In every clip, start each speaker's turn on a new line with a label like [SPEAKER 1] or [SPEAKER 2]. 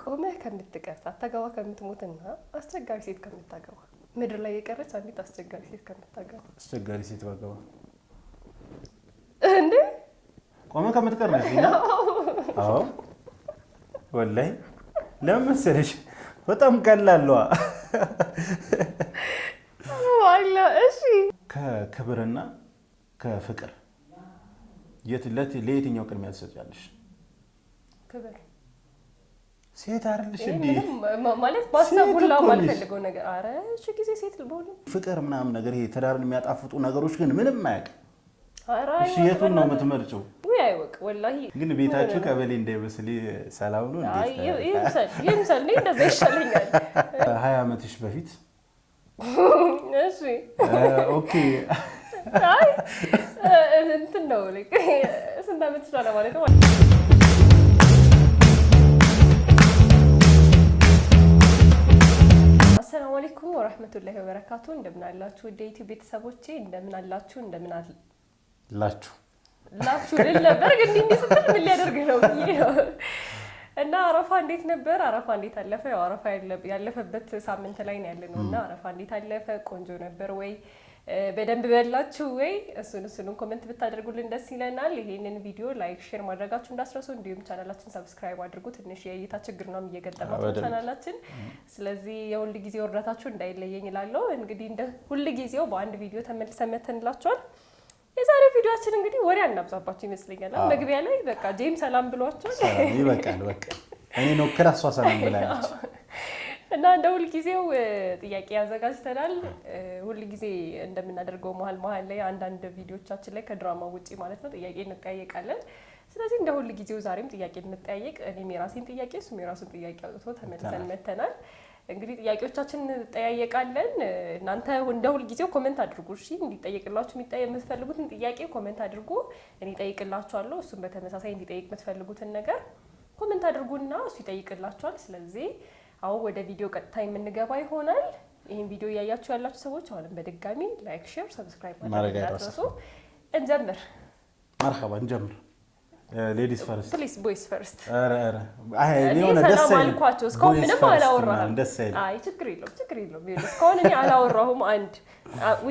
[SPEAKER 1] ቆመህ ከምትቀር ሳታገባ ከምትሞትና አስቸጋሪ ሴት ከምታገባ ምድር ላይ የቀረች አንዲት አስቸጋሪ ሴት ከምታገባ
[SPEAKER 2] አስቸጋሪ ሴት ባገባ
[SPEAKER 1] እንዴ
[SPEAKER 2] ቆመህ ከምትቀር ነው? አዎ ወላሂ ለምን መሰለሽ በጣም ቀላል ነው።
[SPEAKER 1] ዋላ እሺ
[SPEAKER 2] ከክብርና ከፍቅር ለየትኛው ቅድሚያ ትሰጫለሽ?
[SPEAKER 1] ክብር
[SPEAKER 2] ሴት አይደልሽ እንዴ?
[SPEAKER 1] ማለት ባሳቡላ ማልፈልገው ነገር አረ እሺ ጊዜ ሴት ልቦል
[SPEAKER 2] ፍቅር ምናምን ነገር ይሄ ትዳርን የሚያጣፍጡ ነገሮች ግን ምንም አያውቅ።
[SPEAKER 1] አረ
[SPEAKER 2] እሺ የቱን ነው የምትመርጪው?
[SPEAKER 1] ወይ አይወቅ ወላሂ
[SPEAKER 2] ግን ቤታችሁ ቀበሌ እንዳይመስል ሰላም ነው እንዴ?
[SPEAKER 1] አይ ይምሰል ነው እንደዛ ይሻለኛል።
[SPEAKER 2] 20 ዓመትሽ በፊት
[SPEAKER 1] እሺ
[SPEAKER 2] ኦኬ
[SPEAKER 1] አይ እንትን ነው ልክ ስንት ዓመት ይችላል ማለት ነው። አሰላሙ አለይኩም ወራህመቱላሂ ወበረካቱ። እንደምን አላችሁ ወደ ዩቲዩብ ቤተሰቦቼ? እንደምን አላችሁ? እንደምን አላችሁ ልል ነበር ግን እንዲህ ስትል ምን ሊያደርግ ነው እና አረፋ እንዴት ነበር? አረፋ እንዴት አለፈ? ያው አረፋ ያለፈበት ሳምንት ላይ ነው ያለነው እና አረፋ እንዴት አለፈ? ቆንጆ ነበር ወይ? በደንብ በላችሁ ወይ? እሱን ኮሜንት ብታደርጉልን ደስ ይለናል። ይሄንን ቪዲዮ ላይክ ሼር ማድረጋችሁ እንዳትረሱ። እንዲሁም ቻናላችን ሰብስክራይብ አድርጉ። ትንሽ የእይታ ችግር ነው እየገጠማችሁ ቻናላችን። ስለዚህ የሁል ጊዜው እርዳታችሁ እንዳይለየኝ እላለሁ። እንግዲህ እንደ ሁል ጊዜው በአንድ ቪዲዮ ተመልሰን መተንላችኋል። የዛሬው ቪዲዮአችን እንግዲህ ወሬ አናብዛባችሁ ይመስለኛል። መግቢያ ላይ በቃ ጄም ሰላም ብሏችሁ
[SPEAKER 2] ይበቃል። በቃ እኔ ነው ክራሷ ሰላም ብላለች
[SPEAKER 1] እና እንደ ሁል ጊዜው ጥያቄ ያዘጋጅተናል። ሁል ጊዜ እንደምናደርገው መሀል ላይ አንዳንድ ቪዲዮቻችን ላይ ከድራማ ውጪ ማለት ነው ጥያቄ እንጠያየቃለን። ስለዚህ እንደ ሁል ጊዜው ዛሬም ጥያቄ እንጠያየቅ። እኔም የራሴን ጥያቄ እሱም የራሱን ጥያቄ አውጥቶ ተመልሰን መተናል። እንግዲህ ጥያቄዎቻችን እንጠያየቃለን። እናንተ እንደ ሁል ጊዜው ኮሜንት አድርጉ። እሺ እንዲጠየቅላችሁ የምትፈልጉትን ጥያቄ ኮሜንት አድርጉ፣ እኔ እጠይቅላችኋለሁ። እሱም በተመሳሳይ እንዲጠይቅ የምትፈልጉትን ነገር ኮሜንት አድርጉና እሱ ይጠይቅላችኋል። ስለዚህ አሁን ወደ ቪዲዮ ቀጥታ የምንገባ ይሆናል። ይሄን ቪዲዮ እያያችሁ ያላችሁ ሰዎች አሁንም በድጋሚ ላይክ፣ ሼር፣ ሰብስክራይብ ማድረግ እንዳትረሱ። እንጀምር።
[SPEAKER 2] መርሐባ እንጀምር። ሌዲስ ፈርስት
[SPEAKER 1] ፕሊዝ ቦይስ ፈርስት።
[SPEAKER 2] አይ ሊሆነ ደስ
[SPEAKER 1] አልኳቸው። እስካሁን ምንም አላወራሁም። አይ ችግር የለውም። እስካሁን እኔ አላወራሁም።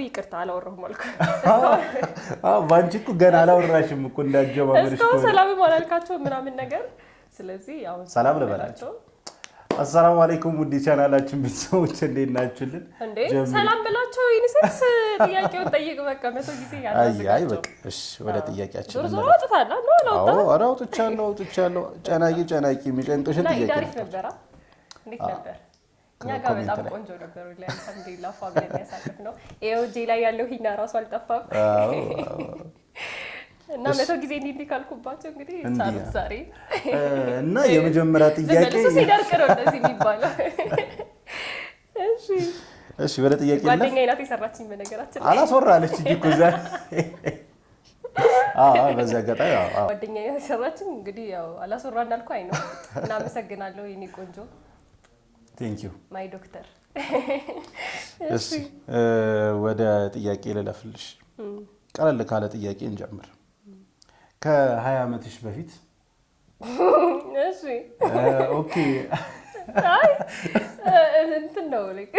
[SPEAKER 1] ይቅርታ አላወራሁም አልኩ።
[SPEAKER 2] ባንቺ እኮ ገና አላወራሽም እኮ እንዳጀማመርሽ
[SPEAKER 1] እስካሁን ሰላምም አላልካቸው ምናምን ነገር። ስለዚህ አሁን
[SPEAKER 2] ሰላም ልበላቸው። አሰላሙ አለይኩም ውድ ቻናላችን ቤተሰቦች እንዴት ናችሁልን?
[SPEAKER 1] እንዴ ሰላም ብላችሁ ኢንሴክስ ጥያቄውን ጠይቅ። በቃ መቶ ጊዜ ያላዘጋጀው።
[SPEAKER 2] አይ በቃ እሺ፣ ወደ ጥያቄያችን
[SPEAKER 1] ዞር ወጥታላ ነው አላውጣ።
[SPEAKER 2] አዎ አውጥቻለሁ። ጨናቂ የሚጨንቅሽን ጥያቄ
[SPEAKER 1] ዳሪፍ ነበር። እንዴት ነበር? እኛ ጋር በጣም ቆንጆ ነበር። ወላሂ አልሐምዱሊላህ ፋብለን ያሳልፍ ነው። ኤኦጂ ላይ ያለው ሂና ራሱ አልጠፋም። እና መቶ ጊዜ እንዲህ ካልኩባቸው እንግዲህ ቻሉት ዛሬ
[SPEAKER 2] እና የመጀመሪያ ጥያቄ
[SPEAKER 1] ሲደርቅ ነው እንደዚህ የሚባለው።
[SPEAKER 2] እሺ ወደ ጥያቄ እና
[SPEAKER 1] ጓደኛዬ ናት የሰራችኝ በነገራችን ላይ
[SPEAKER 2] አላስወራለች እንጂ እኮ እዛ በዛ አጋጣሚ
[SPEAKER 1] ጓደኛዬ ናት የሰራችኝ። እንግዲህ ያው አላስወራ እንዳልኩ አይ ነው። እናመሰግናለሁ የኔ ቆንጆ።
[SPEAKER 2] ቴንክ ዩ
[SPEAKER 1] ማይ ዶክተር።
[SPEAKER 2] እሺ ወደ ጥያቄ ልለፍልሽ። ቀለል ካለ ጥያቄ እንጀምር። ከ20 ዓመትሽ በፊት
[SPEAKER 1] እሺ
[SPEAKER 2] ኦኬ
[SPEAKER 1] አይ እንትን ነው ልክ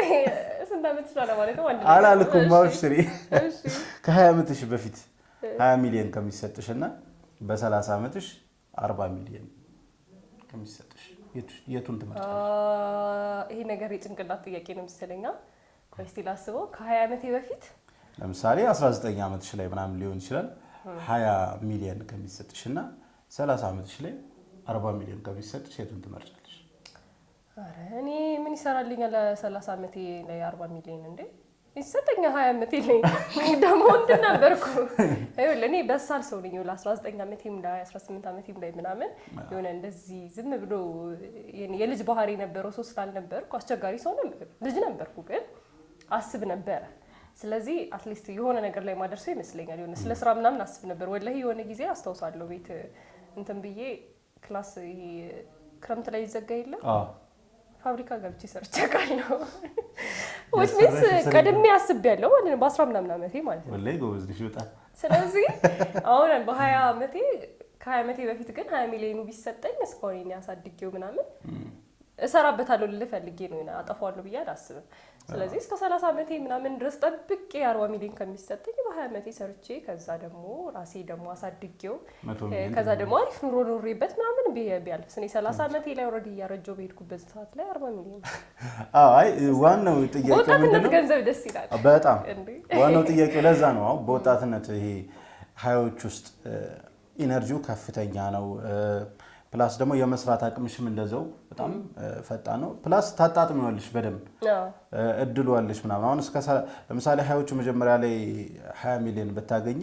[SPEAKER 1] ስንት ዓመት ይችላል ማለት ነው?
[SPEAKER 2] አላልኩም ማውሽሪ። እሺ ከ20 ዓመትሽ በፊት 20 ሚሊዮን ከሚሰጥሽና በ30 ዓመትሽ 40 ሚሊዮን ከሚሰጥሽ የቱን ትመርጫለሽ?
[SPEAKER 1] ይሄ ነገር የጭንቅላት ጥያቄ ነው መሰለኝ። ቆይ እስቲ ላስበው። ከ20 ዓመቴ በፊት
[SPEAKER 2] ለምሳሌ 19 ዓመትሽ ላይ ምናምን ሊሆን ይችላል 20 ሚሊዮን ከሚሰጥሽና 30 ዓመትሽ ላይ 40 ሚሊዮን ከሚሰጥሽ የቱን ትመርጫለሽ?
[SPEAKER 1] አረ እኔ ምን ይሰራልኛል 30 ዓመቴ ላይ 40 ሚሊዮን እንዴ? ይሰጠኛ 20 ዓመቴ ላይ ደግሞ እንትን ነበርኩ። አይወል እኔ በሳል ሰው ነኝ። 19 ዓመቴም ላይ 18 ዓመቴም ላይ ምናምን የሆነ እንደዚህ ዝም ብሎ የልጅ ባህሪ ነበረው። ሰው ስላልነበርኩ አስቸጋሪ ሰው ነበር። ልጅ ነበርኩ ግን አስብ ነበረ። ስለዚህ አትሊስት የሆነ ነገር ላይ ማደርሰው ይመስለኛል። የሆነ ስለ ስራ ምናምን አስብ ነበር። ወላሂ የሆነ ጊዜ አስታውሳለሁ ቤት እንትን ብዬ ክላስ ክረምት ላይ ይዘጋ የለ ፋብሪካ ገብቼ ሰርቼ አውቃለሁ። which means ቀድሜ አስቤያለሁ ማለት ነው በ10 ምናምን ዓመቴ ማለት ነው።
[SPEAKER 2] ወላሂ ጎበዝ ነሽ በጣም።
[SPEAKER 1] ስለዚህ አሁን በ20 ዓመቴ ከ20 ዓመቴ በፊት ግን 20 ሚሊዮኑ ቢሰጠኝ እስካሁን ያሳድጌው ምናምን እሰራበታለሁ ልፈልጌ ነው እና አጠፋዋለሁ ብዬ አላስብም። ስለዚህ እስከ 30 ዓመቴ ምናምን ድረስ ጠብቄ 40 ሚሊዮን ከሚሰጠኝ በ20 ዓመቴ ሰርቼ ከዛ ደግሞ ራሴ ደግሞ አሳድጌው ከዛ ደግሞ አሪፍ ኑሮ ኖሬበት ምናምን ቢያልፍ እኔ 30 ዓመቴ ላይ ኦልሬዲ እያረጀው በሄድኩበት ሰዓት ላይ 40 ሚሊዮን
[SPEAKER 2] አይ ዋናው ጥያቄ
[SPEAKER 1] ወጣትነት ገንዘብ ደስ ይላል
[SPEAKER 2] በጣም ዋናው ጥያቄ ለዛ ነው። አሁን በወጣትነት ይሄ ሀያዎች ውስጥ ኢነርጂው ከፍተኛ ነው። ፕላስ ደግሞ የመስራት አቅምሽም እንደዛው በጣም ፈጣን ነው። ፕላስ ታጣጥሚዋለሽ በደንብ እድሉ አለሽ ምናምን። አሁን እስከ ለምሳሌ ሀያዎቹ መጀመሪያ ላይ 20 ሚሊዮን ብታገኝ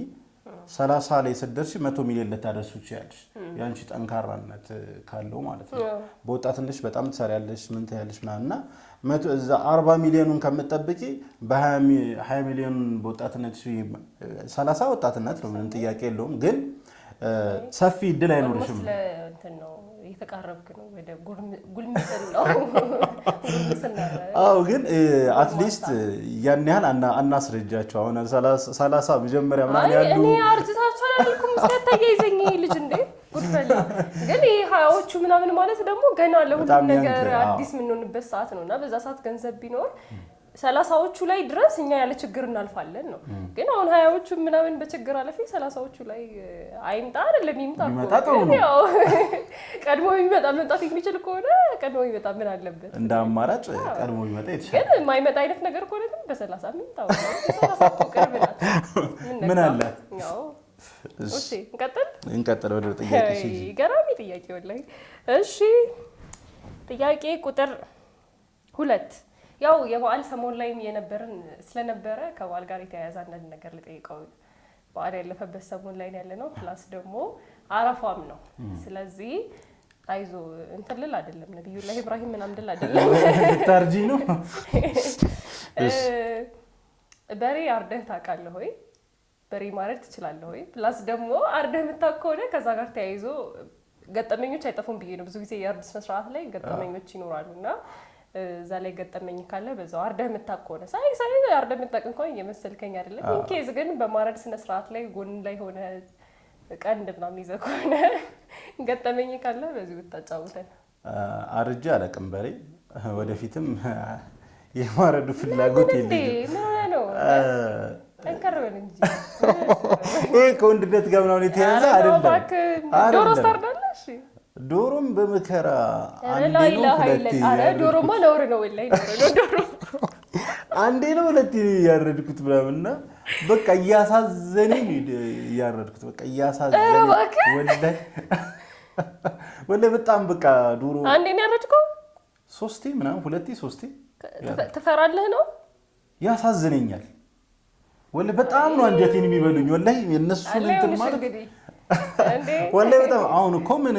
[SPEAKER 2] 30 ላይ ስትደርሺ 100 ሚሊዮን ልታደርሱ ትችያለሽ። ያንቺ ጠንካራነት ካለው ማለት ነው። በወጣትነትሽ በጣም ትሰሪያለሽ ምን ትያለሽ ምናምን እና እዛ 40 ሚሊዮኑን ከምትጠብቂ በ20 ሚሊዮን በወጣትነት 30 ወጣትነት ነው ምንም ጥያቄ የለውም ግን ሰፊ እድል አይኖርሽም።
[SPEAKER 1] እንትን ነው የተቃረብክ ነው ወደ ጉልምስናው
[SPEAKER 2] አዎ ግን አትሊስት ያን ያህል አናስረጃቸው። አሁን 30 መጀመሪያ ምናምን ያሉ
[SPEAKER 1] እኔ አርጅታቸው አላልኩም እስከታያይዘኝ ልጅ እንዴ ጉድፈላ ግን ይሄ ሀያዎቹ ምናምን ማለት ደግሞ ገና ለሁሉም ነገር አዲስ የምንሆንበት ሰዓት ነውና በዛ ሰዓት ገንዘብ ቢኖር 30ዎቹ ላይ ድረስ እኛ ያለ ችግር እናልፋለን ነው። ግን አሁን 20ዎቹ ምናምን በችግር አለፈ 30ዎቹ ላይ አይምጣ አይደለም ይምጣ ያው ቀድሞ የሚመጣ መምጣት የሚችል ከሆነ ቀድሞ ይመጣ ምን አለበት
[SPEAKER 2] እንደ አማራጭ ቀድሞ ይመጣ ይችላል።
[SPEAKER 1] ግን የማይመጣ አይነት ነገር ከሆነ ግን በ30 የሚመጣው 30 ቅርብ ናት
[SPEAKER 2] ምን አለ
[SPEAKER 1] ያው እሺ
[SPEAKER 2] እንቀጥል ወደ ጥያቄ እሺ
[SPEAKER 1] ገራሚ ጥያቄ ወላሂ እሺ ጥያቄ ቁጥር 2 ያው የበዓል ሰሞን ላይ የነበረን ስለነበረ ከበዓል ጋር የተያያዘ አንዳንድ ነገር ልጠይቀው። በዓል ያለፈበት ሰሞን ላይ ያለነው ፕላስ ደግሞ አረፋም ነው። ስለዚህ አይዞ እንትን ልል አይደለም ነብዩላህ ኢብራሂም ምናምን ልል አይደለም
[SPEAKER 2] ታርጂ ነው።
[SPEAKER 1] በሬ አርደህ ታውቃለህ ወይ? በሬ ማረድ ትችላለህ ወይ? ፕላስ ደግሞ አርደህ የምታውቅ ከሆነ ከዛ ጋር ተያይዞ ገጠመኞች አይጠፉም ብዬ ነው። ብዙ ጊዜ የአርድ ስነ ስርዓት ላይ ገጠመኞች ይኖራሉና እዛ ላይ ገጠመኝ ካለ በዛው አርደህ የምታውቅ ከሆነ ሳይ አርደህ የምታውቅ እንኳን እየመሰልከኝ አይደለም። ኢንኬዝ ግን በማረድ ስነ ስርዓት ላይ ጎን ላይ ሆነ ቀንድ ምናምን ይዘህ ከሆነ ገጠመኝ ካለ በዚህ ብታጫውተን።
[SPEAKER 2] አርጄ አላውቅም በሬ ወደፊትም የማረዱ ፍላጎት የለኝም።
[SPEAKER 1] ምን ሆነህ ነው? ጠንከር በል እንጂ
[SPEAKER 2] ይሄ ከወንድነት ጋር ምናምን የተያዘ አይደለም።
[SPEAKER 1] ዶሮ ታርዳለህ? እሺ
[SPEAKER 2] ዶሮም በመከራ
[SPEAKER 1] አንዴ ነው ሁለቴ ዶሮማ ነውር ነው ወላሂ ዶሮ
[SPEAKER 2] አንዴ ነው ሁለቴ ያረድኩት ምናምንና በቃ እያሳዘነኝ ያረድኩት በቃ እያሳዘነኝ ወላሂ በጣም በቃ ዶሮ
[SPEAKER 1] አንዴ ነው ያረድኩት
[SPEAKER 2] 3 ምናምን 2 3
[SPEAKER 1] ትፈራለህ ነው
[SPEAKER 2] ያሳዝነኛል ወላሂ በጣም ነው አንጀቴን የሚበሉኝ ወላሂ እነሱ እንትን ማለት ወላሂ በጣም አሁን እኮ ምን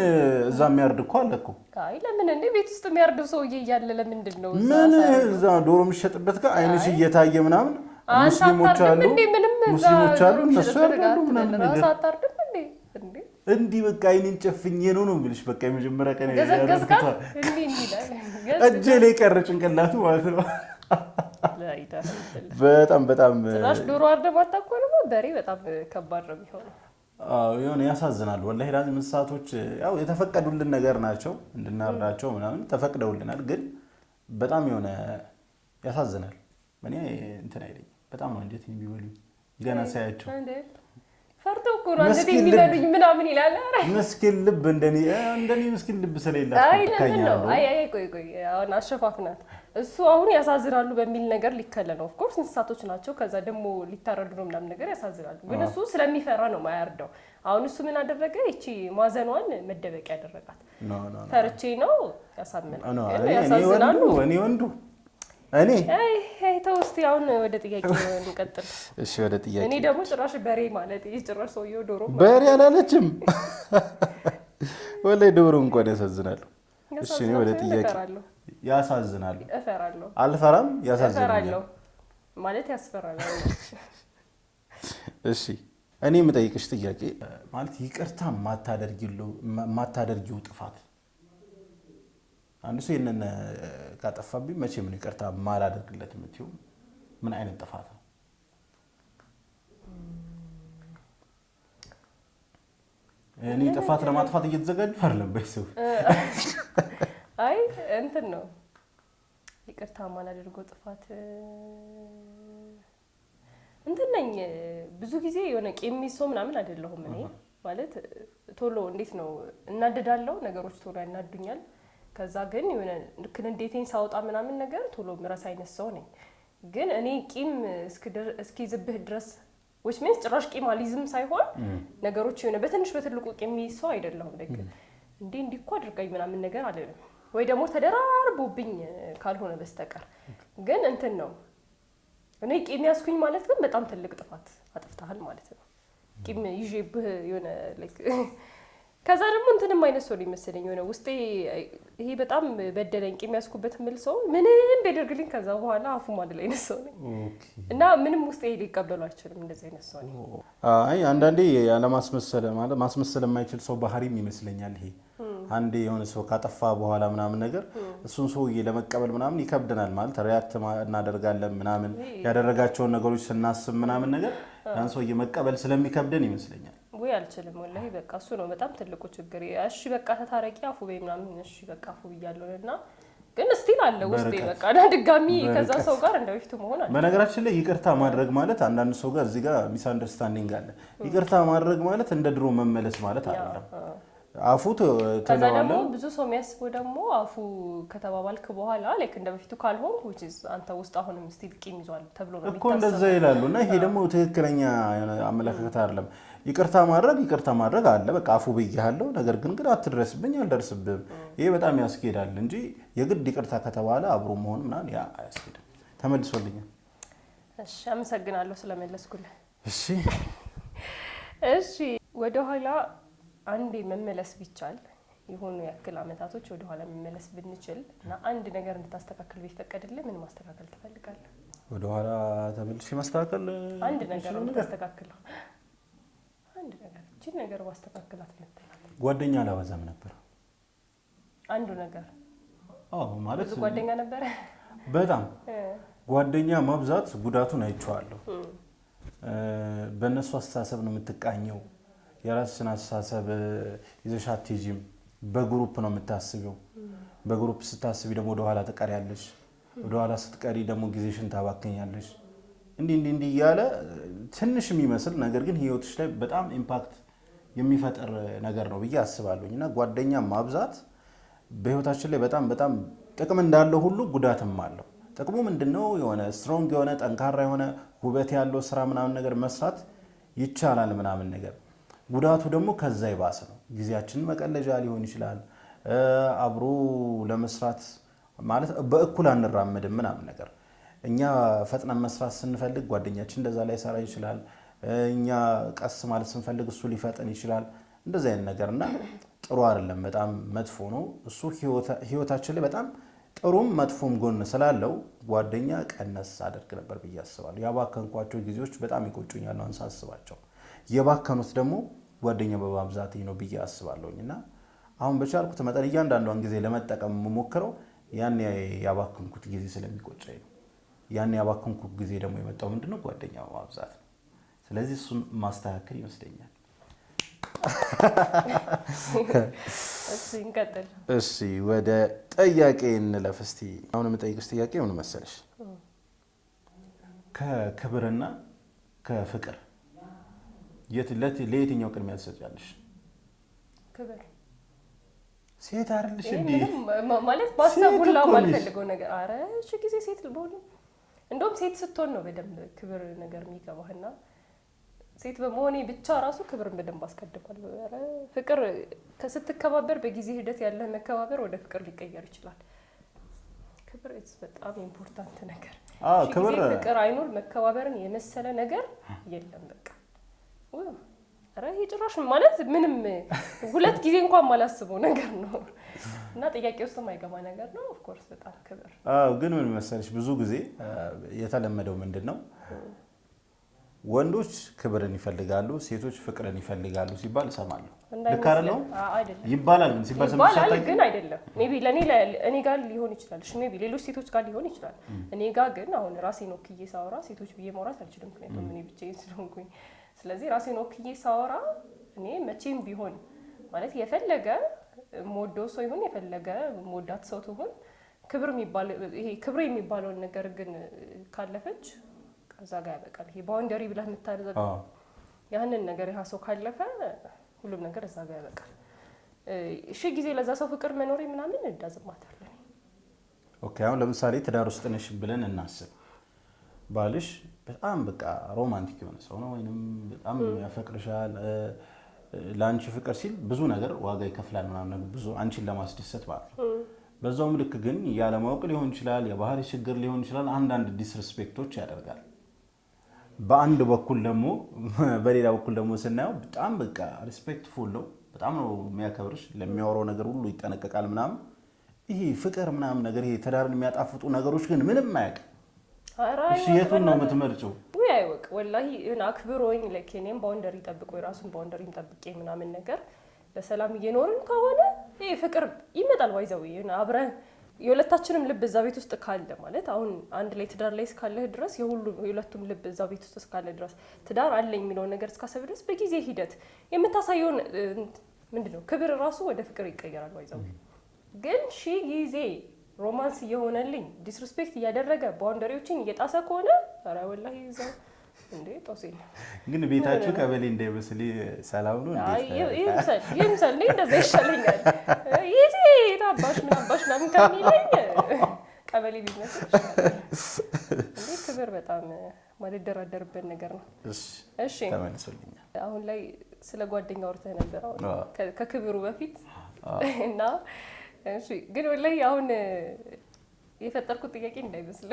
[SPEAKER 2] እዛ የሚያርድ እኮ አለ እኮ።
[SPEAKER 1] አይ ለምን እንዴ ቤት ውስጥ የሚያርድ ሰውዬ እያለ ለምንድን ነው
[SPEAKER 2] ምን እዛ ዶሮ የሚሸጥበት ጋር አይንሽ እየታየ ምናምን ሙስሊሞች አሉ እነሱ ያርዳሉ ምናምን ነገር
[SPEAKER 1] አታርድም
[SPEAKER 2] እንዲህ በቃ አይኔን ጨፍኜ ነው የምልሽ። በቃ የመጀመሪያ ቀን
[SPEAKER 1] ገዘገዝካት
[SPEAKER 2] እጄ ላይ ቀረ ጭንቅላቱ ማለት ነው። በጣም
[SPEAKER 1] ጭራሽ ዶሮ አርደህ ማታውቅ ከሆነ በሬ በጣም ከባድ ነው የሚሆነው።
[SPEAKER 2] የሆነ ያሳዝናል ወላሂ ላዚም እንስሳቶች ያው የተፈቀዱልን ነገር ናቸው እንድናርዳቸው ምናምን ተፈቅደውልናል። ግን በጣም የሆነ ያሳዝናል። እኔ እንትን አይደለም በጣም ነው እንዴት የሚበሉኝ ገና ሳያቸው
[SPEAKER 1] ፈርቶ እኮ ነው እንዴት የሚበሉኝ ምናምን ይላል።
[SPEAKER 2] ምስኪን ልብ እንደኔ ምስኪን ልብ ስለሌላት
[SPEAKER 1] ነው። አይ ቆይ አሁን አሸፋፍ ናት። እሱ አሁን ያሳዝናሉ በሚል ነገር ሊከለ ነው። ኦፍ ኮርስ እንስሳቶች ናቸው። ከዛ ደግሞ ሊታረዱ ነው ምናምን ነገር ያሳዝናሉ። ግን እሱ ስለሚፈራ ነው ማያርደው። አሁን እሱ ምን አደረገ? እቺ ማዘኗን መደበቂያ ያደረጋት ፈርቼ ነው ያሳምናል። ግን ያሳዝናሉ።
[SPEAKER 2] እኔ ወንዱ
[SPEAKER 1] ተውስቲ አሁን ወደ ጥያቄ እንቀጥል።
[SPEAKER 2] እሺ ወደ ጥያቄ።
[SPEAKER 1] እኔ ደግሞ ጭራሽ በሬ ማለት ጭራሽ ሰውየው ዶሮ
[SPEAKER 2] በሬ አላለችም። ወላሂ ዶሮ እንኳን ያሳዝናሉ። እሺ እኔ ወደ ጥያቄ ያሳዝናሉ።
[SPEAKER 1] እፈራለሁ።
[SPEAKER 2] አልፈራም ያሳዝናሉ
[SPEAKER 1] ማለት ያስፈራል።
[SPEAKER 2] እሺ እኔ የምጠይቅሽ ጥያቄ ማለት ይቅርታ ማታደርጊው ጥፋት አንዱ ሰው ይሄንን ካጠፋብኝ መቼ ምን ይቅርታ ማላደርግለት የምትይው ምን አይነት ጥፋት ነው? እኔ ጥፋት ለማጥፋት እየተዘጋጀሁ አይደለም በይሰው
[SPEAKER 1] አይ እንትን ነው ይቅርታ ማላደርገው ጥፋት እንትን ነኝ ብዙ ጊዜ የሆነ ቂም ይዞ ምናምን አይደለሁም እኔ ማለት ቶሎ እንዴት ነው እናደዳለሁ ነገሮች ቶሎ ያናዱኛል ከዛ ግን የሆነ ልክ እንዴቴን ሳውጣ ምናምን ነገር ቶሎ ምረሳ አይነት ሰው ነኝ ግን እኔ ቂም እስኪዝብህ ድረስ which means ጭራሽ ቂም አልይዝም ሳይሆን ነገሮች የሆነ በትንሽ በትልቁ ቂም ይሰው አይደለሁም ልክ እንዴ እኮ አድርጋኝ ምናምን ነገር አይደለም ወይ ደግሞ ተደራርቦብኝ ካልሆነ በስተቀር ግን እንትን ነው እኔ ቂም ያስኩኝ ማለት ግን በጣም ትልቅ ጥፋት አጥፍታል ማለት ነው ቂም ይዤብህ የሆነ ላይክ ከዛ ደግሞ እንትንም አይነት ሰው ሊመስለኝ የሆነ ውስጤ ይሄ በጣም በደለኝ ቂም ያስኩበት ምል ሰው ምንም ቢያደርግልኝ ከዛ በኋላ አፉ ማድል አይነት ሰው ነኝ እና ምንም ውስጤ ሊቀበሉ አይችልም እንደዚህ አይነት ሰው ነኝ
[SPEAKER 2] አይ አንዳንዴ ያለ ማስመሰል ማለት ማስመሰል የማይችል ሰው ባህሪም ይመስለኛል ይሄ አንዴ የሆነ ሰው ካጠፋ በኋላ ምናምን ነገር እሱን ሰውዬ ለመቀበል ምናምን ይከብደናል ማለት ሪአክት እናደርጋለን ምናምን ያደረጋቸውን ነገሮች ስናስብ ምናምን ነገር ያን ሰውዬ መቀበል ስለሚከብደን ይመስለኛል
[SPEAKER 1] ወይ አልችልም ወላሂ በቃ እሱ ነው በጣም ትልቁ ችግር እሺ በቃ ተታረቂ አፉ በይ ምናምን እሺ በቃ አፉ ብያለሁና ግን ስቲል አለ ውስጤ በቃ ድጋሚ ከዛ ሰው ጋር እንደውፍቱ መሆን አለ
[SPEAKER 2] በነገራችን ላይ ይቅርታ ማድረግ ማለት አንዳንድ ሰው ጋር እዚህ ጋር ሚስ አንደርስታንዲንግ አለ ይቅርታ ማድረግ ማለት እንደ ድሮ መመለስ ማለት አይደለም አፉ
[SPEAKER 1] ከዛ ደግሞ ብዙ ሰው የሚያስበው ደግሞ አፉ ከተባባልክ በኋላ ላይክ እንደበፊቱ ካልሆን which is አንተ ውስጥ አሁንም ስቲል ቂም ይዟል ተብሎ ነው
[SPEAKER 2] እኮ እንደዛ ይላሉና ይሄ ደግሞ ትክክለኛ አመለካከት አይደለም ይቅርታ ማድረግ አለ በቃ አፉ ብያለሁ ነገር ግን አትድረስብኝ አልደርስብም ይሄ በጣም ያስኬዳል እንጂ የግድ ይቅርታ ከተባለ አብሮ መሆን ምናምን ያ ያስኬዳል ተመልሶልኛል
[SPEAKER 1] እሺ አመሰግናለሁ ስለመለስኩልህ እሺ ወደ ኋላ አንዴ መመለስ ቢቻል የሆኑ ያክል አመታቶች ወደ ኋላ መመለስ ብንችል እና አንድ ነገር እንድታስተካክል ቢፈቀድልህ ምን ማስተካከል ትፈልጋለህ
[SPEAKER 2] ወደ ኋላ ተመልሼ ማስተካከል
[SPEAKER 1] አንድ ነገር እንድታስተካክለው አንድ ነገር እቺ ነገር ማስተካከላት መጥተናል
[SPEAKER 2] ጓደኛ አላበዛም ነበር
[SPEAKER 1] አንዱ ነገር
[SPEAKER 2] ማለት
[SPEAKER 1] ጓደኛ ነበር
[SPEAKER 2] በጣም ጓደኛ ማብዛት ጉዳቱን አይቼዋለሁ በእነሱ አስተሳሰብ ነው የምትቃኘው የራስን አስተሳሰብ ይዘሽ አትይጂም በግሩፕ ነው የምታስቢው በግሩፕ ስታስቢ ደግሞ ወደ ኋላ ትቀሪያለሽ ወደ ኋላ ስትቀሪ ደግሞ ጊዜሽን ታባክኛለሽ እንዲህ ያለ ትንሽ የሚመስል ነገር ግን ህይወትሽ ላይ በጣም ኢምፓክት የሚፈጥር ነገር ነው ብዬ አስባለሁና ጓደኛ ማብዛት በህይወታችን ላይ በጣም ጥቅም እንዳለው ሁሉ ጉዳትም አለው ጥቅሙ ምንድነው የሆነ ስትሮንግ የሆነ ጠንካራ የሆነ ውበት ያለው ስራ ምናምን ነገር መስራት ይቻላል ምናምን ነገር ጉዳቱ ደግሞ ከዛ ይባስ ነው ጊዜያችንን መቀለጃ ሊሆን ይችላል አብሮ ለመስራት ማለት በእኩል አንራመድም ምናምን ነገር እኛ ፈጥነን መስራት ስንፈልግ ጓደኛችን እንደዛ ላይ ሰራ ይችላል እኛ ቀስ ማለት ስንፈልግ እሱ ሊፈጥን ይችላል እንደዛ አይነት ነገርና ጥሩ አይደለም በጣም መጥፎ ነው እሱ ህይወታችን ላይ በጣም ጥሩም መጥፎም ጎን ስላለው ጓደኛ ቀነስ አድርግ ነበር ብዬ አስባለሁ ያባከንኳቸው ጊዜዎች በጣም ይቆጩኛል ነው አንሳስባቸው የባከኑት ደግሞ ጓደኛ በማብዛት ነው ብዬ አስባለሁኝና አሁን በቻልኩት መጠን እያንዳንዷን ጊዜ ለመጠቀም መሞከረው ያን ያባከንኩት ጊዜ ስለሚቆጨኝ ነው ያን ያባከንኩት ጊዜ ደግሞ የመጣው ምንድነው ጓደኛ በማብዛት ነው ስለዚህ እሱን ማስተካከል ይመስለኛል እሺ ወደ ጥያቄ እንለፍ እስቲ አሁን የምጠይቅሽ ጥያቄ ምን መሰለሽ ከክብርና ከፍቅር ለየትኛው ቅድሚያ ትሰጫለሽ ክብር ሴት አይደልሽ እንዴ
[SPEAKER 1] ማለት ባሰቡላ ማልፈልገው ነገር አረ እሺ ጊዜ ሴት ልቦል እንደውም ሴት ስትሆን ነው በደንብ ክብር ነገር የሚገባህና ሴት በመሆኔ ብቻ ራሱ ክብርን በደንብ አስቀድማል አረ ፍቅር ስትከባበር በጊዜ ሂደት ያለ መከባበር ወደ ፍቅር ሊቀየር ይችላል ክብር በጣም ኢምፖርታንት ነገር ክብር ፍቅር አይኖር መከባበርን የመሰለ ነገር የለም በቃ አረ ይጭራሽ ማለት ምንም ሁለት ጊዜ እንኳን ማላስበው ነገር ነው እና ጥያቄ ውስጥ የማይገባ ነገር ነው ኦፍ ኮርስ በጣም ክብር
[SPEAKER 2] ግን ምን መሰለሽ ብዙ ጊዜ የተለመደው ምንድነው ወንዶች ክብርን ይፈልጋሉ ሴቶች ፍቅርን ይፈልጋሉ ሲባል ሰማለሁ ልክ አይደለም ይባላል ምን ሲባል ሰምተሻል
[SPEAKER 1] ግን አይደለም ሜቢ እኔ ጋር ሊሆን ይችላል እሺ ሜቢ ሌሎች ሴቶች ጋር ሊሆን ይችላል እኔ ጋር ግን አሁን ራሴን ወክዬ ሳወራ ሴቶች ብዬ ማውራት አልችልም ምክንያቱም እኔ ብቻዬን ስለሆንኩኝ ስለዚህ ራሴን ወክዬ ሳወራ እኔ መቼም ቢሆን ማለት የፈለገ ሞዶ ሰው ይሁን የፈለገ ሞዳት ሰው ትሁን ክብር የሚባለውን ነገር ግን ካለፈች ከዛ ጋር ያበቃል። ይሄ ባውንደሪ ብለህ የምታደርገው ያንን ነገር ያ ሰው ካለፈ ሁሉም ነገር እዛ ጋር ያበቃል። እሺ ጊዜ ለዛ ሰው ፍቅር መኖር ምናምን እንዳዝማታለሁ።
[SPEAKER 2] ኦኬ አሁን ለምሳሌ ትዳር ውስጥ ነሽ ብለን እናስብ። ባልሽ በጣም በቃ ሮማንቲክ የሆነ ሰው ነው ወይንም በጣም ያፈቅርሻል፣ ለአንቺ ፍቅር ሲል ብዙ ነገር ዋጋ ይከፍላል ምናምን ብዙ አንቺን ለማስደሰት ማለት ነው። በዛውም ልክ ግን ያለማወቅ ሊሆን ይችላል፣ የባህሪ ችግር ሊሆን ይችላል፣ አንዳንድ ዲስሪስፔክቶች ያደርጋል። በአንድ በኩል ደግሞ በሌላ በኩል ደግሞ ስናየው በጣም በቃ ሪስፔክትፉል ነው፣ በጣም ነው የሚያከብርሽ፣ ለሚያወራው ነገር ሁሉ ይጠነቀቃል ምናምን። ይሄ ፍቅር ምናምን ነገር ይሄ ትዳርን የሚያጣፍጡ ነገሮች ግን ምንም አያውቅም። እሺ የቱን ነው የምትመርጪው?
[SPEAKER 1] ወይ አይወቅ ወላሂ እና አክብሮኝ ለኬኔም ባውንደሪ ጠብቆ የራሱን ባውንደሪም ጠብቄ ምናምን ነገር በሰላም እየኖርን ከሆነ ይሄ ፍቅር ይመጣል። ዋይዘው እና አብረን የሁለታችንም ልብ እዛ ቤት ውስጥ ካለ ማለት አሁን አንድ ላይ ትዳር ላይ እስካለህ ድረስ የሁለቱም ልብ እዛ ቤት ውስጥ እስካለ ድረስ ትዳር አለኝ የሚለውን ነገር እስካሰብ ድረስ በጊዜ ሂደት የምታሳየውን ምንድነው ክብር ራሱ ወደ ፍቅር ይቀየራል። ዋይዘው ግን ሺ ጊዜ ሮማንስ እየሆነልኝ ዲስሪስፔክት እያደረገ ባውንደሪዎችን እየጣሰ ከሆነ ኧረ ወላሂ ይዘው እንዴ ጦሴል
[SPEAKER 2] ግን ቤታችሁ ቀበሌ እንዳይመስል ሰላም ነው እንዴ?
[SPEAKER 1] ይምሰል እንደዛ ይሻለኛል። ይሄ ታባሽ ምናምን ከሚለኝ ቀበሌ ቢመስል እንዴ ክብር በጣም ማልደራደርበት ነገር ነው። እሺ
[SPEAKER 2] ተመልሶልኛል።
[SPEAKER 1] አሁን ላይ ስለ ጓደኛ ወርተህ ነበር አሁን ከክብሩ በፊት እና እሺ ግን ወላሂ አሁን የፈጠርኩት ጥያቄ እንዳይመስል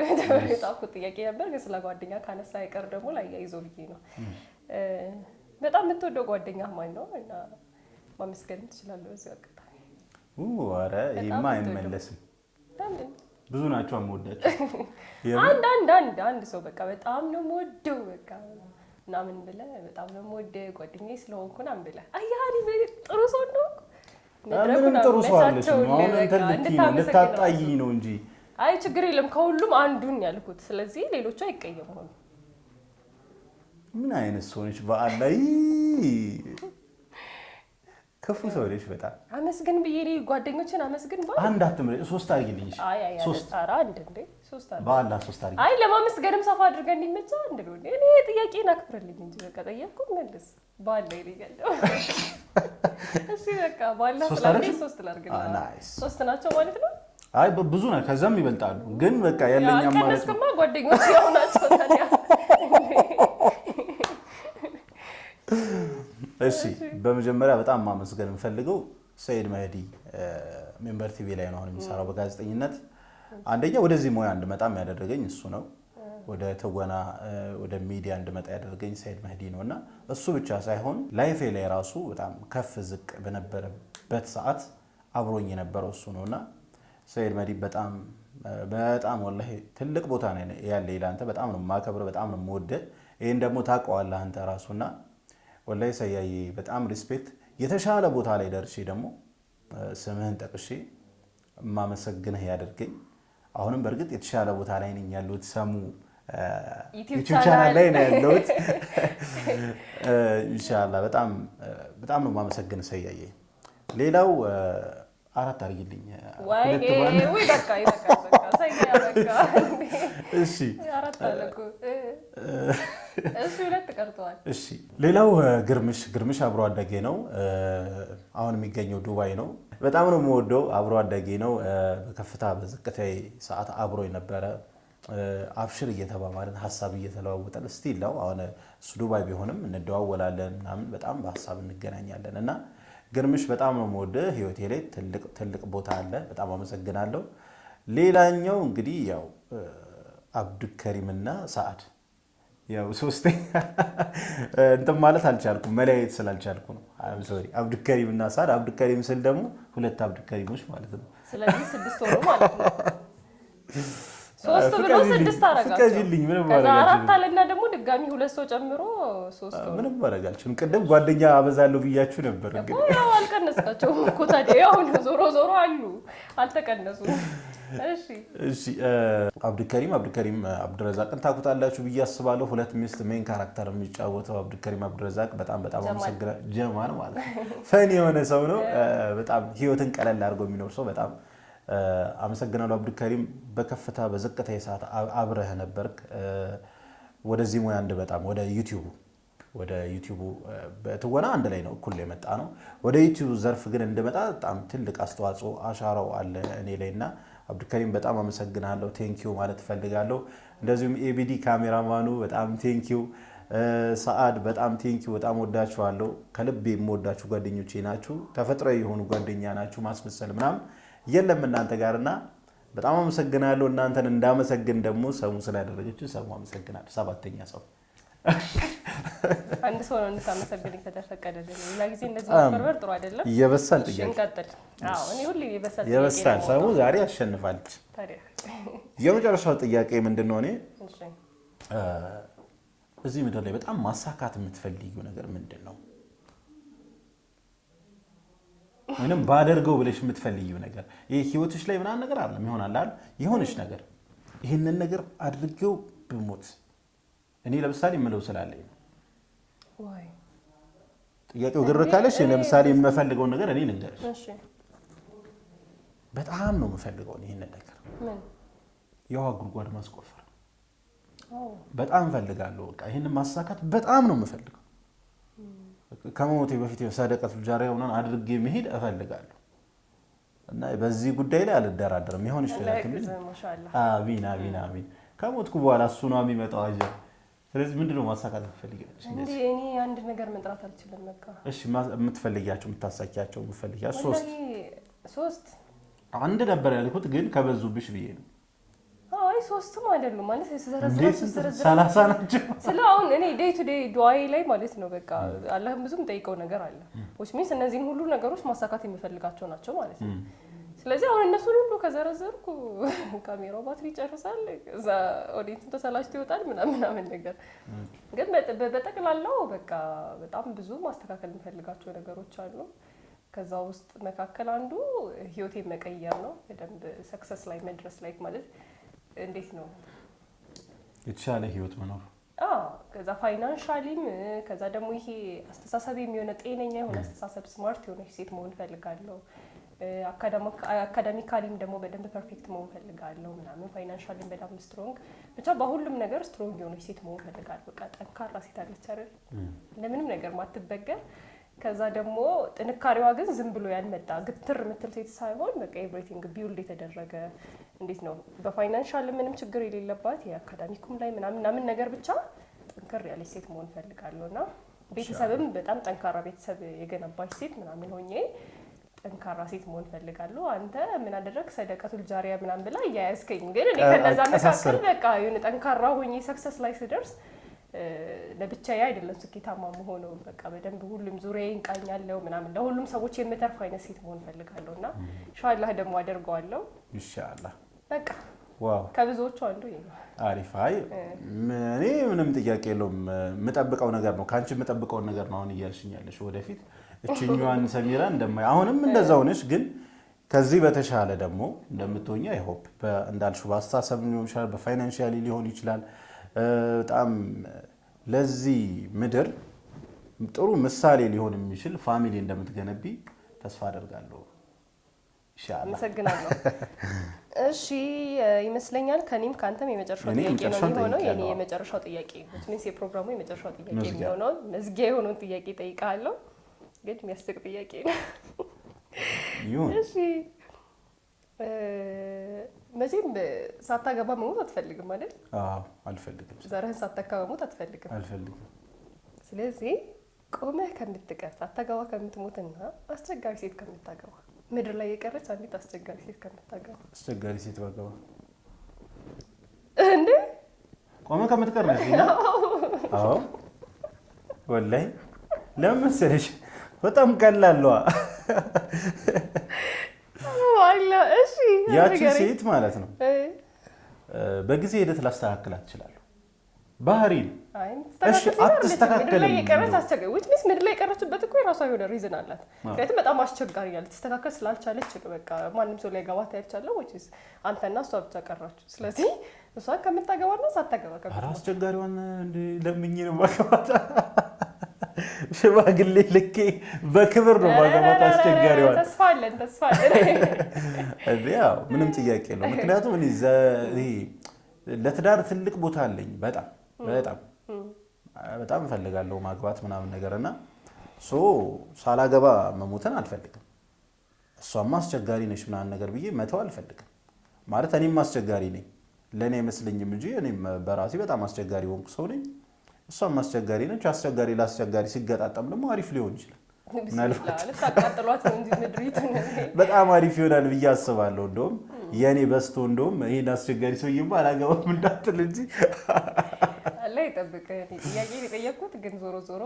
[SPEAKER 1] የጻፍኩት ጥያቄ ነበር። ግን ስለ ጓደኛ ካነሳ አይቀር ደግሞ ላይ ያይዞ ብዬ ነው። በጣም የምትወደው ጓደኛ ማን ነው? እና ማመስገን ትችላለህ በዚህ አጋጣሚ።
[SPEAKER 2] ኧረ ይሄማ አይመለስም። ብዙ ናቸው የምወዳቸው።
[SPEAKER 1] አንድ ሰው በቃ በጣም ነው የምወደው በቃ ምናምን ብለህ በጣም ነው የምወደው ጓደኛዬ ስለሆንኩ ምናምን ብለህ አያሪ ጥሩ ሰው ነው።
[SPEAKER 2] ምንም ጥሩ ሰው አለሽ ነው አሁን እንትን ልታጣይ ነው እንጂ
[SPEAKER 1] አይ ችግር የለም ከሁሉም አንዱን ያልኩት። ስለዚህ ሌሎቹ አይቀየሙም።
[SPEAKER 2] ምን አይነት ሰው ነሽ? በዓል ላይ ክፉ ሰው ነሽ በጣም።
[SPEAKER 1] አመስግን ብዬ እኔ ጓደኞችን አመስግን ባል
[SPEAKER 2] አንድ አትምረጭ፣ ሶስት አድርጊልኝ። እሺ
[SPEAKER 1] ሶስት ኧረ አንድ እንዴ ሶስት አድርጊ።
[SPEAKER 2] በዓል ሶስት አድርጊ።
[SPEAKER 1] አይ ለማመስገንም ሰፋ አድርገን እንዲመጣ እንደው እኔ ጥያቄን አክብርልኝ እንጂ በቃ ጠየቅኩ መልስ በዓል ላይ ይገኛል። እሺ በቃ በዓል ላይ ሶስት ላድርግልኝ። ሶስት ናቸው ማለት ነው?
[SPEAKER 2] አይ ብዙ ነው ከዛም ይበልጣሉ። ግን በቃ ያለኛ ማለት
[SPEAKER 1] ነው ከነስከማ ጓደኞች ያው ናቸው ታዲያ።
[SPEAKER 2] እሺ በመጀመሪያ በጣም ማመስገን የምፈልገው ሰይድ መህዲ ሜምበር ቲቪ ላይ ነው አሁን የሚሰራው በጋዜጠኝነት። አንደኛ ወደዚህ ሙያ እንድመጣም ያደረገኝ እሱ ነው። ወደ ትወና ወደ ሚዲያ እንድመጣ ያደረገኝ ሰይድ መህዲ ነውና እሱ ብቻ ሳይሆን ላይፌ ላይ ራሱ በጣም ከፍ ዝቅ በነበረበት ሰዓት አብሮኝ የነበረው እሱ ነውና ሰይድ መህዲ በጣም ወላሂ ትልቅ ቦታ ነው ያለ ይላንተ በጣም ነው ማከብረ በጣም ነው ወደ ይሄን ደግሞ ታውቀዋለህ አንተ ራሱና ወላሂ ሰያይ በጣም ሪስፔክት የተሻለ ቦታ ላይ ደርሼ ደግሞ ስምህን ጠቅሼ ማመሰግንህ ያደርገኝ። አሁንም በርግጥ የተሻለ ቦታ ላይ ነኝ ያለሁት ሰሙ ዩቲዩብ ቻናል ላይ ነው ያለሁት። ኢንሻአላህ በጣም ነው ማመሰግንህ ሰያይ። ሌላው አራት አድርጊልኝ።
[SPEAKER 1] ወይ በቃ ሰያይ በቃ
[SPEAKER 2] እሺ
[SPEAKER 1] አራት አለኩ። እሺ ሁለት ቀርቷል።
[SPEAKER 2] እሺ ሌላው ግርምሽ አብሮ አደጌ ነው። አሁን የሚገኘው ዱባይ ነው። በጣም ነው የምወደው። አብሮ አደጌ ነው። በከፍታ በዝቅታዊ ሰዓት አብሮ የነበረ አብሽር እየተባባልን ሀሳብ እየተለዋወጠን ስቲል ነው። አሁን እሱ ዱባይ ቢሆንም እንደዋወላለን ምናምን በጣም በሀሳብ እንገናኛለን እና ግርምሽ በጣም ነው የምወደው። ህይወቴ ላይ ትልቅ ቦታ አለ። በጣም አመሰግናለሁ። ሌላኛው እንግዲህ ያው አብዱከሪምና ሰዓድ ያው ሶስተኛ እንትን ማለት አልቻልኩም መለያየት ስላልቻልኩ ነው። አም ሶሪ አብዱከሪምና ሰዓድ። አብዱከሪም ስል ደግሞ ሁለት አብዱከሪሞች ማለት ነው።
[SPEAKER 1] ስለዚህ ስድስት ሆኖ ማለት ነው። ሶስት ብሎ ስድስት አረጋቸው።
[SPEAKER 2] ፍቀጂልኝ ምንም
[SPEAKER 1] ከዛ አራት አለና ደግሞ ድጋሚ ሁለት ሰው ጨምሮ ሶስት ነው።
[SPEAKER 2] ምንም አረጋልችም። ቅድም ጓደኛ አበዛለሁ ብያችሁ ነበር። እንግዲህ
[SPEAKER 1] ያው አልቀነስካቸውም እኮ ታዲያ ያው ዞሮ አሉ አልተቀነሱም።
[SPEAKER 2] እሺ አብዱከሪም አብዱረዛቅን ታውቁታላችሁ ብዬ አስባለሁ። ሁለት ሚስት ሜን ካራክተር የሚጫወተው አብዱከሪም አብዱረዛቅ በጣም አመሰግናለሁ። ጀማል ማለት ፈኒ የሆነ ሰው ነው። በጣም ህይወትን ቀለል አድርጎ የሚኖር ሰው በጣም አመሰግናለሁ። አብዱከሪም በከፍታ በዝቅታ ሰዓት አብረህ ነበርክ። ወደዚህ ሙያ በጣም ወደ ዩቲዩቡ በትወና አንድ ላይ ነው እኩል የመጣ ነው። ወደ ዩቲዩብ ዘርፍ ግን እንደመጣ በጣም ትልቅ አስተዋጽኦ አሻራው አለ እኔ ላይና አብዱከሪም በጣም አመሰግናለሁ። ቴንኪዩ ማለት ፈልጋለሁ። እንደዚሁም ኤቢዲ ካሜራማኑ በጣም ቴንኪዩ። ሰዓድ በጣም ቴንኪዩ። በጣም ወዳችኋለሁ። ከልቤ የምወዳችሁ ጓደኞቼ ናችሁ። ተፈጥሯዊ የሆኑ ጓደኛ ናችሁ። ማስመሰል ምናምን የለም እናንተ ጋርና በጣም አመሰግናለሁ። እናንተን እንዳመሰግን ደግሞ ሰሙ ስላደረገችው ሰሙ አመሰግናለሁ። ሰባተኛ ሰው
[SPEAKER 1] አንድ ሰው ነው እንድታመሰግን ከተፈቀደልኝ። ሌላ ጊዜ እንደዚህ ማስፈርበር ጥሩ አይደለም።
[SPEAKER 2] የበሳል ጥያቄ
[SPEAKER 1] እንቀጥል። እኔ ሁሌ
[SPEAKER 2] የበሳል ሰሙ ዛሬ አሸንፋለች። ታዲያ የመጨረሻው ጥያቄ ምንድነው? እኔ እዚህ ምድር ላይ በጣም ማሳካት የምትፈልጊው ነገር ምንድነው? ምንም ባደርገው ብለሽ የምትፈልጊው ነገር ይሄ ህይወትሽ ላይ ምናምን ነገር አይደለም ይሆናል አይደል? የሆነሽ ነገር ይሄንን ነገር አድርጌው ብሞት እኔ ለምሳሌ የምለው ስላለኝ ነው።
[SPEAKER 1] ወይ
[SPEAKER 2] ጥያቄው ግር ካለሽ ለምሳሌ የምፈልገው ነገር እኔ ልንገርሽ።
[SPEAKER 1] እሺ
[SPEAKER 2] በጣም ነው የምፈልገው ይሄንን ነገር
[SPEAKER 1] ምን
[SPEAKER 2] የውሃ ጉድጓድ ማስቆፈር በጣም ፈልጋለሁ። በቃ ይሄንን ማሳካት በጣም ነው የምፈልገው። ከሞቴ በፊት ሰደቀቱል ጃሪያ ሆነን አድርጌ መሄድ እፈልጋለሁ እና በዚህ ጉዳይ ላይ አልደራደርም። ይሆን ይችላል እንዴ? አሚን አሚን አሚን። ከሞትኩ በኋላ እሱ ነው የሚመጣው አጀር። ስለዚህ ምንድነው ማሳካት ፈልገሽ?
[SPEAKER 1] እንዴ እኔ አንድ ነገር መጥራት አልችልም። በቃ
[SPEAKER 2] እሺ የምትፈልጊያቸው የምታሳኪያቸው የምትፈልጊያቸው
[SPEAKER 1] ሶስት
[SPEAKER 2] አንድ ነበር ያልኩት ግን ከበዙብሽ ብዬ ነው።
[SPEAKER 1] አይ ሶስትም አይደሉም ማለት
[SPEAKER 2] ተዘረዘረ 30 ናቸው።
[SPEAKER 1] ስለአሁን እኔ ዴይ ቱ ዴይ ዱዓዬ ላይ ማለት ነው በቃ አላህም ብዙም ጠይቀው ነገር አለ which means እነዚህን ሁሉ ነገሮች ማሳካት የሚፈልጋቸው ናቸው ማለት ነው። ስለዚህ አሁን እነሱን ሁሉ ከዘረዘርኩ ካሜራው ባትሪ ይጨርሳል፣ እዛ ኦዲየንስ ተሰላችቶ ይወጣል ምናምን ነገር። ግን በጠቅላላው በቃ በጣም ብዙ ማስተካከል የሚፈልጋቸው ነገሮች አሉ። ከዛ ውስጥ መካከል አንዱ ህይወቴን መቀየር ነው። በደንብ ሰክሰስ ላይ መድረስ ላይ ማለት እንዴት ነው
[SPEAKER 2] የተሻለ ህይወት መኖር።
[SPEAKER 1] ከዛ ፋይናንሻሊም ከዛ ደግሞ ይሄ አስተሳሰብ የሚሆነ ጤነኛ የሆነ አስተሳሰብ ስማርት የሆነች ሴት መሆን ፈልጋለሁ። አካዳሚካሊም ደግሞ በደንብ ፐርፌክት መሆን ፈልጋለሁ ምናምን። ፋይናንሻሊም በጣም ስትሮንግ ብቻ በሁሉም ነገር ስትሮንግ የሆነች ሴት መሆን ፈልጋለሁ። በቃ ጠንካራ ሴት አለች አይደል? ለምንም ነገር ማትበገር። ከዛ ደግሞ ጥንካሬዋ ግን ዝም ብሎ ያልመጣ ግትር የምትል ሴት ሳይሆን በቃ ኤቭሪቲንግ ቢውልድ የተደረገ እንዴት ነው በፋይናንሻል ምንም ችግር የሌለባት የአካዳሚኩም ላይ ምናምን ነገር ብቻ ጠንከር ያለች ሴት መሆን ፈልጋለሁና ቤተሰብም በጣም ጠንካራ ቤተሰብ የገነባች ሴት ምናምን ሆኜ ጠንካራ ሴት መሆን ፈልጋለሁ። አንተ ምን አደረክ ሰደቀቱል ጃሪያ ምናምን ብላ እያያዝከኝ፣ ግን እኔ ከነዛ መካከል በቃ የሆነ ጠንካራ ሆኜ ሰክሰስ ላይ ስደርስ ለብቻዬ አይደለም ስኬታማ መሆኑ በቃ በደንብ ሁሉም ዙሪያዬን ቃኛለሁ ምናምን ለሁሉም ሰዎች የምተርፍ አይነት ሴት መሆን ፈልጋለሁና ኢንሻአላህ ደግሞ አደርገዋለሁ ኢንሻአላህ። በቃ ዋው ከብዙዎቹ አንዱ ይሄ ነው።
[SPEAKER 2] አሪፍ። አይ እኔ ምንም ጥያቄ የለውም የምጠብቀው ነገር ነው ካንቺ የምጠብቀው ነገር ነው። አሁን እያልሽኛለሽ ወደፊት እቺኛዋን ሰሚራ እንደማይ አሁንም እንደዛው ነሽ፣ ግን ከዚህ በተሻለ ደግሞ እንደምትሆኚ አይ ሆፕ እንዳልሽው በአስተሳሰብ ሊሆን ይችላል፣ በፋይናንሻሊ ሊሆን ይችላል። በጣም ለዚህ ምድር ጥሩ ምሳሌ ሊሆን የሚችል ፋሚሊ እንደምትገነቢ ተስፋ አደርጋለሁ። ኢንሻአላህ።
[SPEAKER 1] አመሰግናለሁ። እሺ ይመስለኛል ከኔም ካንተም የመጨረሻው ጥያቄ ነው የሚሆነው። የኔ የመጨረሻው ጥያቄ ነው የፕሮግራሙ የመጨረሻው ጥያቄ የሚሆነው መዝጊያ የሆነውን ጥያቄ ጠይቃለሁ፣ ግን የሚያስቅ ጥያቄ ነው። እሺ መቼም ሳታገባ መሞት አትፈልግም አይደል?
[SPEAKER 2] አዎ አልፈልግም።
[SPEAKER 1] ዘርህን ሳታካ መሞት አትፈልግም?
[SPEAKER 2] አልፈልግም።
[SPEAKER 1] ስለዚህ ቆመህ ከምትቀር ሳታገባ ከምትሞትና አስቸጋሪ ሴት ከምታገባ ምድር ላይ የቀረች አንዲት አስቸጋሪ ሴት ከምታገባ
[SPEAKER 2] አስቸጋሪ ሴት ባገባ
[SPEAKER 1] እንዴ?
[SPEAKER 2] ቆመህ ከምትቀር ነው? አዎ ወላሂ ለምን መሰለሽ በጣም ቀላል ነው።
[SPEAKER 1] እሺ
[SPEAKER 2] ያቺ ሴት ማለት ነው በጊዜ ሂደት ላስተካክላት እችላለሁ። ባህሪ ነው። እሺ አትስተካከልም።
[SPEAKER 1] ምድር ላይ የቀረችበት እኮ የራሷ የሆነ ሪዝን አላት። ምክንያቱም በጣም አስቸጋሪ ያለ ተስተካከል ስላልቻለች በቃ ማንም ሰው ላይ ገባት ያልቻለው ወይስ አንተና እሷ ብቻ ቀራችሁ። ስለዚህ እሷን ከምታገባና ሳታገባ
[SPEAKER 2] አስቸጋሪዋን ለምኜ ነው ማገባት። ሽማግሌ ልኬ በክብር ነው ማገባት አስቸጋሪዋን።
[SPEAKER 1] ተስፋ አለን።
[SPEAKER 2] ያው ምንም ጥያቄ የለውም። ምክንያቱም እኔ ለትዳር ትልቅ ቦታ አለኝ። በጣም እፈልጋለሁ ማግባት ምናምን ነገርና ሳላገባ መሞትን አልፈልግም። እሷማ አስቸጋሪ ነሽ ምናምን ነገር ብዬ መተው አልፈልግም። ማለት እኔም አስቸጋሪ ነኝ ለእኔ አይመስለኝም እንጂ እኔም በራሴ በጣም አስቸጋሪ ሆንኩ ሰው ነኝ። እሷም አስቸጋሪ ነች። አስቸጋሪ ለአስቸጋሪ ሲገጣጠም ደግሞ አሪፍ ሊሆን ይችላል። በጣም አሪፍ ይሆናል ብዬ አስባለሁ። እንደውም የእኔ በስቶ እንደውም ይሄን አስቸጋሪ ሰውዬማ አላገባም እንዳትል እንጂ
[SPEAKER 1] አላህ ይጠብቅህ። ጥያቄ የጠየኩት ግን ዞሮ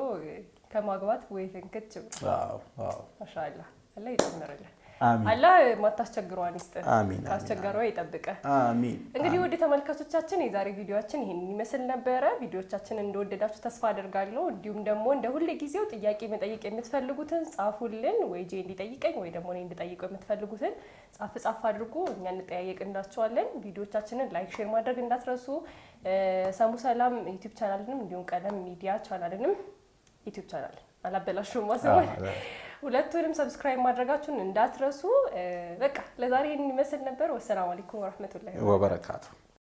[SPEAKER 1] ከማግባት ወይ ፍንክች ማሻአላህ አላህ ይጨምርልህ። አላህ ማታስቸግረዋን ይስጥህ፣ ካስቸገረው ይጠብቅህ። እንግዲህ ውድ ተመልካቾቻችን የዛሬ ቪዲዮአችን ይሄን ይመስል ነበረ። ቪዲዮአችንን እንደወደዳችሁ ተስፋ አደርጋለሁ። እንዲሁም ደግሞ እንደ ሁሌ ጊዜው ጥያቄ መጠየቅ የምትፈልጉትን ጻፉልን። ወይ ጄ እንዲጠይቀኝ ወይ ደግሞ እኔ እንድጠይቀው የምትፈልጉትን ጻፍ አድርጉ፣ እኛ እንጠያየቅላችኋለን። ቪዲዮአችንን ላይክ፣ ሼር ማድረግ እንዳትረሱ። ሰሙ ሰላም ዩቲዩብ ቻናልንም እንዲሁም ቀለም ሚዲያ ቻናልንም ዩቲዩብ ቻናል አላበላሹም ማሰብ ሁለቱንም ሰብስክራይብ ማድረጋችሁን እንዳትረሱ። በቃ ለዛሬ ይሄን ይመስል ነበር። ወሰላሙ አለይኩም ወራህመቱላሂ ወበረካቱ።